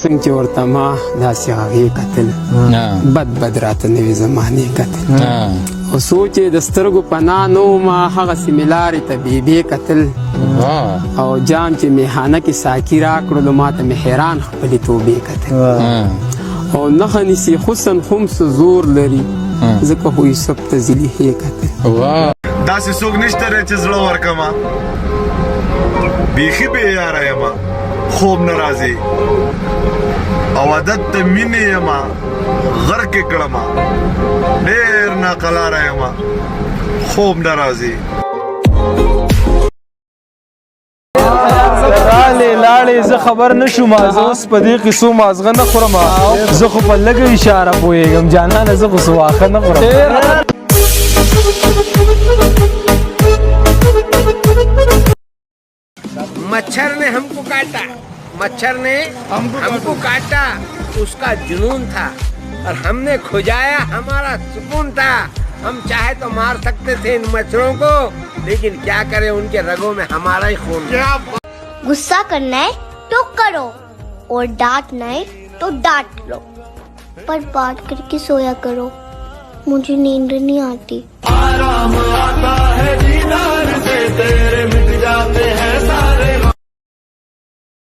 څنګه چې ورته ما داسې هغې کتل بد راته نوې زمانې کتل خو سوچ یې د سترګو پناه نه ومه هغسې مې لارې ته بېبې کتل او جام چې میخانه کې ساقي راکړلو ما ته مې حیران خپلې توبې کتل او نښه نیسي حسن خو هم څه زور لري ځکه خو یوسف ته زلیخې کتل داسې څوک نشته دی چې زړه ورکړمه بیخي بې یاره یمه خوب نه راځي او عادت د مینې یمه غرقې کړمه ډېر ناقلاره یمه خوب نه راځي لاړې زه خبر نشوم زه اوس په دې قصو مازغه نه خورم زه خو په لږه اشاره پوهېږم جانانه زه خو څه واښه نه خورم मच्छर ने हमको काटा, मच्छर ने हमको काटा, उसका जुनून था और हमने खुजाया, हमारा सुकून था। हम चाहे तो मार सकते थे इन मच्छरों को, लेकिन क्या करें, उनके रगों में हमारा ही खून। गुस्सा करना है तो करो और डांटना है तो डांट लो, पर बात करके सोया करो, मुझे नींद नहीं आती। आराम आता है दीदार से, तेरे मिट जाते हैं